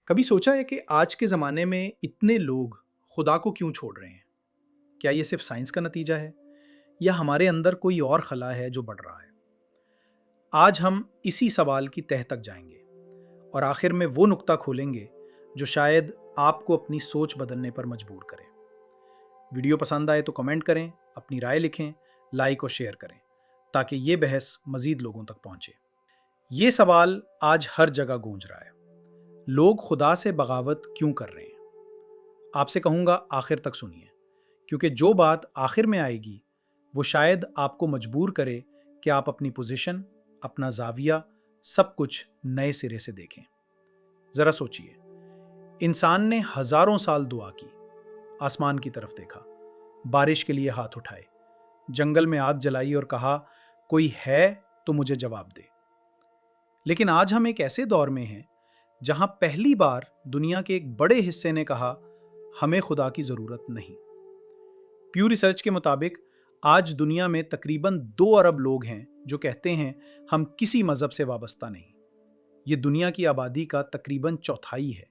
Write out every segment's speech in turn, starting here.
कभी सोचा है कि आज के ज़माने में इतने लोग खुदा को क्यों छोड़ रहे हैं? क्या ये सिर्फ साइंस का नतीजा है या हमारे अंदर कोई और खला है जो बढ़ रहा है? आज हम इसी सवाल की तह तक जाएंगे और आखिर में वो नुक्ता खोलेंगे जो शायद आपको अपनी सोच बदलने पर मजबूर करे। वीडियो पसंद आए तो कमेंट करें, अपनी राय लिखें, लाइक और शेयर करें ताकि ये बहस मज़ीद लोगों तक पहुंचे। ये सवाल आज हर जगह गूंज रहा है। लोग खुदा से बगावत क्यों कर रहे हैं? आपसे कहूंगा आखिर तक सुनिए, क्योंकि जो बात आखिर में आएगी वो शायद आपको मजबूर करे कि आप अपनी पोजीशन, अपना जाविया, सब कुछ नए सिरे से देखें। जरा सोचिए, इंसान ने हजारों साल दुआ की, आसमान की तरफ देखा, बारिश के लिए हाथ उठाए, जंगल में आग जलाई और कहा कोई है तो मुझे जवाब दे। लेकिन आज हम एक ऐसे दौर में हैं जहां पहली बार दुनिया के एक बड़े हिस्से ने कहा हमें खुदा की जरूरत नहीं। प्यू रिसर्च के मुताबिक आज दुनिया में तकरीबन 2 अरब लोग हैं जो कहते हैं हम किसी मजहब से वाबस्ता नहीं। ये दुनिया की आबादी का तकरीबन चौथाई है।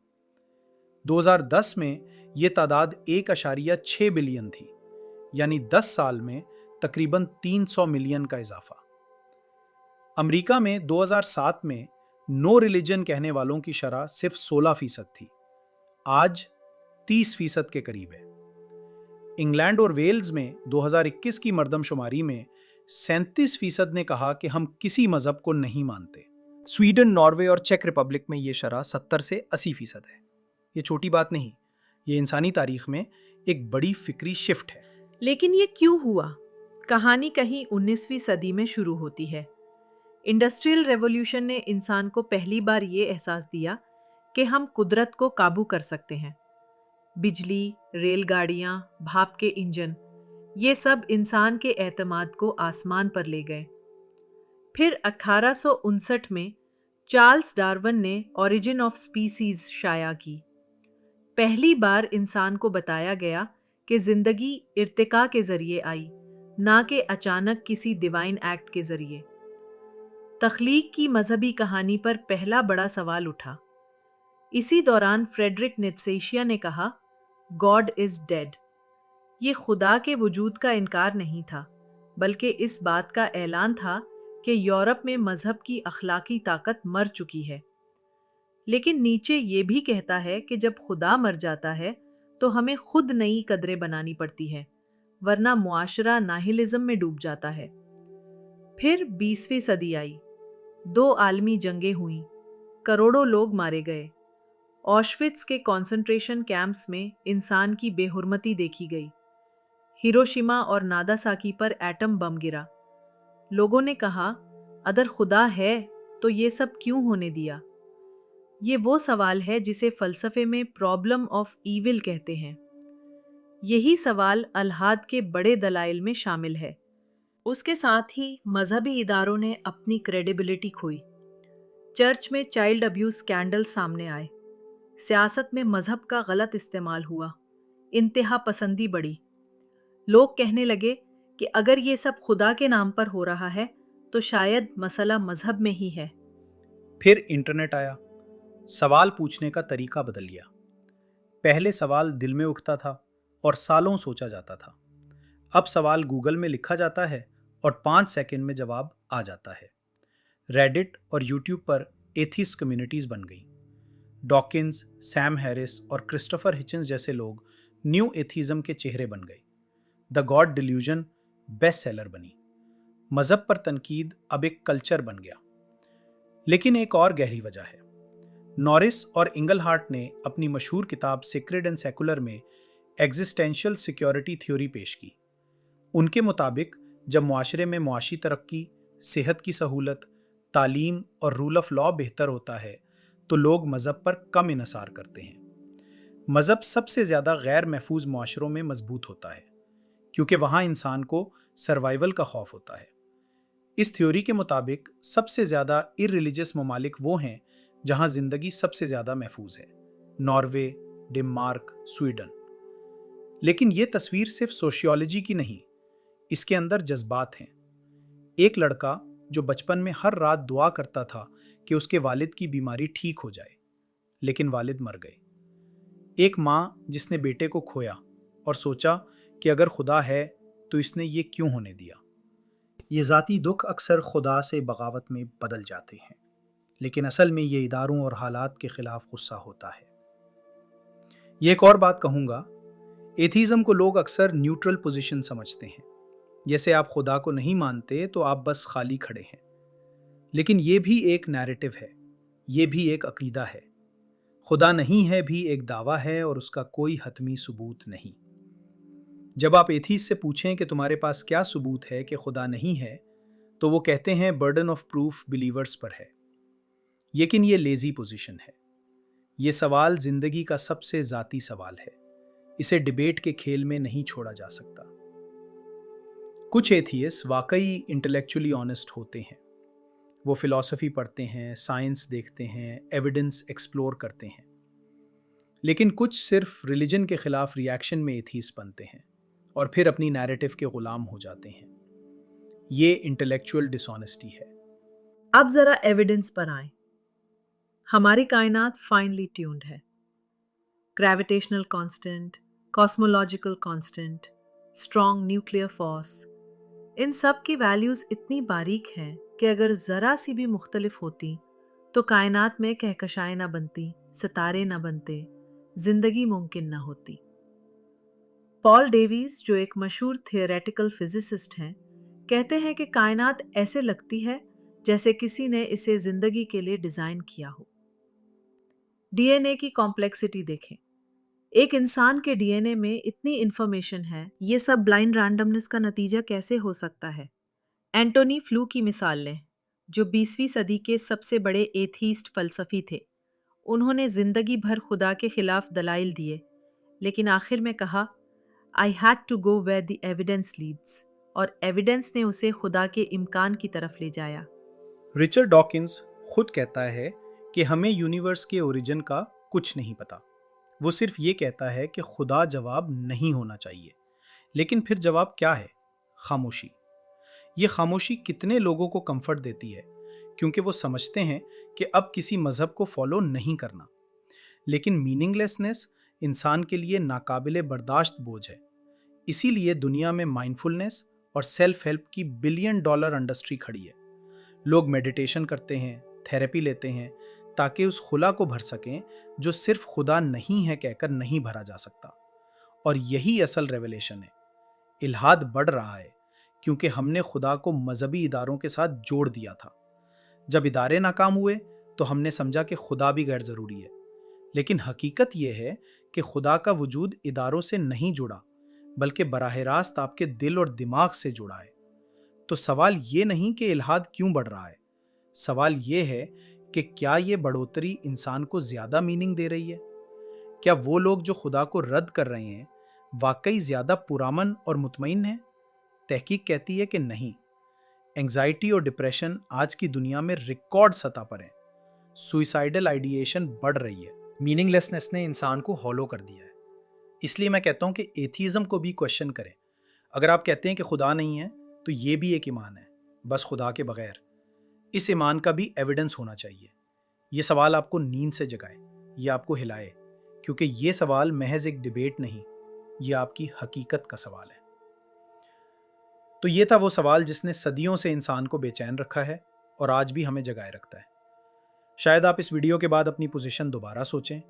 2010 में ये तादाद 1.6 बिलियन थी, यानी 10 साल में तकरीबन 300 मिलियन का इजाफा। अमेरिका में 2007 में नो रिलीजन कहने वालों की शरह सिर्फ 16% थी, आज 30% के करीब है। इंग्लैंड और वेल्स में 2021 की मर्दमशुमारी में 37% ने कहा कि हम किसी मजहब को नहीं मानते। स्वीडन, नॉर्वे और चेक रिपब्लिक में ये शरह 70 से 80% है। ये छोटी बात नहीं, ये इंसानी तारीख में एक बड़ी फिक्री शिफ्ट है। लेकिन ये क्यों हुआ? कहानी कहीं 19वीं सदी में शुरू होती है। इंडस्ट्रियल रेवोल्यूशन ने इंसान को पहली बार ये एहसास दिया कि हम कुदरत को काबू कर सकते हैं। बिजली, रेलगाड़ियां, भाप के इंजन, ये सब इंसान के एतमाद को आसमान पर ले गए। फिर 1859 में चार्ल्स डार्विन ने ओरिजिन ऑफ स्पीसीज शाया की। पहली बार इंसान को बताया गया कि जिंदगी इर्तिका के जरिए आई, ना कि अचानक किसी डिवाइन एक्ट के जरिए। तख्लीक की मजहबी कहानी पर पहला बड़ा सवाल उठा। इसी दौरान फ्रेडरिक नीत्शे ने कहा, गॉड इज डेड। ये खुदा के वजूद का इनकार नहीं था, बल्कि इस बात का ऐलान था कि यूरोप में मजहब की अखलाकी ताकत मर चुकी है। लेकिन नीचे ये भी कहता है कि जब खुदा मर जाता है तो हमें खुद नई कदरें बनानी पड़ती है, वरना मुआशरा नाहिलिज्म में डूब जाता है। फिर 20वीं सदी आई, 2 आलमी जंगें हुईं, करोड़ों लोग मारे गए। ऑशविट्स के कॉन्सेंट्रेशन कैंप्स में इंसान की बेहुरमती देखी गई। हिरोशिमा और नागासाकी पर एटम बम गिरा। लोगों ने कहा, अगर खुदा है तो ये सब क्यों होने दिया? ये वो सवाल है जिसे फलसफे में प्रॉब्लम ऑफ ईविल कहते हैं। यही सवाल अलहाद के बड़े दलाइल में शामिल है। उसके साथ ही मजहबी इदारों ने अपनी क्रेडिबिलिटी खोई। चर्च में चाइल्ड अब्यूज स्कैंडल सामने आए। सियासत में मजहब का गलत इस्तेमाल हुआ। इंतहा पसंदी बढ़ी। लोग कहने लगे कि अगर ये सब खुदा के नाम पर हो रहा है तो शायद मसला मजहब में ही है। फिर इंटरनेट आया, सवाल पूछने का तरीका बदल गया। पहले सवाल दिल में उठता था और सालों सोचा जाता था। अब सवाल गूगल में लिखा जाता है और 5 सेकंड में जवाब आ जाता है। रेडिट और यूट्यूब पर एथिस्ट कम्युनिटीज बन गई। डॉकिंस, सैम हैरिस और क्रिस्टोफर हिचन्स जैसे लोग न्यू एथिज्म के चेहरे बन गए। The God delusion best seller बनी। मजहब पर तनकीद अब एक कल्चर बन गया। लेकिन एक और गहरी वजह है। नॉरिस और इंगलहार्ट ने अपनी मशहूर किताब सीक्रेट एंड सेकुलर में एग्जिस्टेंशियल सिक्योरिटी थ्योरी पेश की। उनके मुताबिक जब मुआशरे में मुआशी तरक्की, सेहत की सहूलत, तालीम और रूल ऑफ लॉ बेहतर होता है तो लोग मजहब पर कम इन्हसार करते हैं। मजहब सबसे ज़्यादा गैर महफूज मुआशरों में मजबूत होता है, क्योंकि वहाँ इंसान को सर्वाइवल का खौफ होता है। इस थ्योरी के मुताबिक सबसे ज़्यादा इररिलीजियस ममालिक वो हैं जहाँ ज़िंदगी सबसे ज़्यादा महफूज है, नॉर्वे, डेनमार्क, स्वीडन। लेकिन ये तस्वीर सिर्फ सोशियोलॉजी की नहीं, इसके अंदर जज्बात हैं। एक लड़का जो बचपन में हर रात दुआ करता था कि उसके वालिद की बीमारी ठीक हो जाए, लेकिन वालिद मर गए। एक माँ जिसने बेटे को खोया और सोचा कि अगर खुदा है तो इसने ये क्यों होने दिया। ये ज़ाती दुख अक्सर खुदा से बगावत में बदल जाते हैं, लेकिन असल में ये इदारों और हालात के खिलाफ गुस्सा होता है। ये एक और बात कहूँगा, एथीज़म को लोग अक्सर न्यूट्रल पोजीशन समझते हैं, जैसे आप खुदा को नहीं मानते तो आप बस खाली खड़े हैं। लेकिन ये भी एक नैरेटिव है, ये भी एक अकीदा है। खुदा नहीं है भी एक दावा है और उसका कोई हतमी सबूत नहीं। जब आप एथीस्ट से पूछें कि तुम्हारे पास क्या सबूत है कि खुदा नहीं है, तो वो कहते हैं बर्डन ऑफ प्रूफ बिलीवर्स पर है। लेकिन ये लेजी पोजीशन है। ये सवाल जिंदगी का सबसे ज़ाती सवाल है। इसे डिबेट के खेल में नहीं छोड़ा जा सकता। कुछ एथियस्ट वाकई इंटेलेक्चुअली ऑनेस्ट होते हैं। वो फिलॉसफी पढ़ते हैं, साइंस देखते हैं, एविडेंस एक्सप्लोर करते हैं। लेकिन कुछ सिर्फ रिलीजन के खिलाफ रिएक्शन में एथीस्ट बनते हैं और फिर अपनी नैरेटिव के गुलाम हो जाते हैं। ये इंटेलेक्चुअल डिसऑनेस्टी है। अब जरा एविडेंस पर आए। हमारी कायनात फाइनली ट्यून्ड है। Gravitational constant, cosmological constant, strong nuclear force, इन सब की वैल्यूज इतनी बारीक हैं कि अगर ज़रा सी भी मुख्तलिफ होती तो कायनात में कहकशाएं ना बनती, सितारे ना बनते, जिंदगी मुमकिन ना होती। पॉल डेवीज, जो एक मशहूर थियोरेटिकल फिजिसिस्ट हैं, कहते हैं कि कायनात ऐसे लगती है जैसे किसी ने इसे जिंदगी के लिए डिजाइन किया हो। डीएनए की कॉम्प्लेक्सिटी देखें। एक इंसान के डीएनए में इतनी इंफॉर्मेशन है, ये सब ब्लाइंड रैंडमनेस का नतीजा कैसे हो सकता है? एंटोनी फ्लू की मिसाल लें, जो 20वीं सदी के सबसे बड़े एथीस्ट फलसफी थे। उन्होंने जिंदगी भर खुदा के खिलाफ दलाइल दिए, लेकिन आखिर में कहा, I had to go where the evidence leads, और एविडेंस ने उसे खुदा के इम्कान की तरफ ले जाया। रिचर्ड डॉकिंस खुद कहता है कि हमें यूनिवर्स के ओरिजिन का कुछ नहीं पता। वो सिर्फ ये कहता है कि खुदा जवाब नहीं होना चाहिए। लेकिन फिर जवाब क्या है? खामोशी। ये खामोशी कितने लोगों को कंफर्ट देती है, क्योंकि वो समझते हैं कि अब किसी मजहब को फॉलो नहीं करना। लेकिन मीनिंगलेसनेस इंसान के लिए नाकाबिले बर्दाश्त बोझ है। इसीलिए दुनिया में माइंडफुलनेस और सेल्फ हेल्प की $1 बिलियन इंडस्ट्री खड़ी है। लोग मेडिटेशन करते हैं, थेरेपी लेते हैं, ताकि उस खुला को भर सकें जो सिर्फ खुदा नहीं है कहकर नहीं भरा जा सकता। और यही असल रेवलेशन है। इल्हाद बढ़ रहा है क्योंकि हमने खुदा को मजहबी इदारों के साथ जोड़ दिया था। जब इदारे नाकाम हुए तो हमने समझा कि खुदा भी गैर ज़रूरी है। लेकिन हकीकत यह है कि खुदा का वजूद इदारों से नहीं जुड़ा, बल्कि बराह रास्त आपके दिल और दिमाग से जुड़ा है। तो सवाल ये नहीं कि इल्हाद क्यों बढ़ रहा है, सवाल ये है कि क्या ये बढ़ोतरी इंसान को ज़्यादा मीनिंग दे रही है? क्या वो लोग जो खुदा को रद्द कर रहे हैं वाकई ज़्यादा पुरअमन और मुतमईन हैं? तहकीक कहती है कि नहीं। एंग्जाइटी और डिप्रेशन आज की दुनिया में रिकॉर्ड सतह पर है। सुइसाइडल आइडिएशन बढ़ रही है। मीनिंगलेसनेस ने इंसान को हॉलो कर दिया है। इसलिए मैं कहता हूँ कि एथीज़म को भी क्वेश्चन करें। अगर आप कहते हैं कि खुदा नहीं है, तो ये भी एक ईमान है, बस खुदा के बगैर। इस ईमान का भी एविडेंस होना चाहिए। ये सवाल आपको नींद से जगाए, ये आपको हिलाए, क्योंकि ये सवाल महज एक डिबेट नहीं, ये आपकी हकीकत का सवाल है। तो ये था वो सवाल जिसने सदियों से इंसान को बेचैन रखा है और आज भी हमें जगाए रखता है। शायद आप इस वीडियो के बाद अपनी पोजीशन दोबारा सोचें,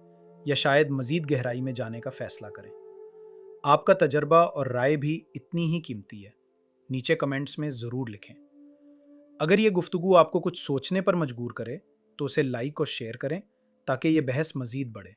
या शायद मज़ीद गहराई में जाने का फैसला करें। आपका तजर्बा और राय भी इतनी ही कीमती है। नीचे कमेंट्स में ज़रूर लिखें। अगर ये गुफ्तगू आपको कुछ सोचने पर मजबूर करे तो उसे लाइक और शेयर करें, ताकि ये बहस मज़ीद बढ़े।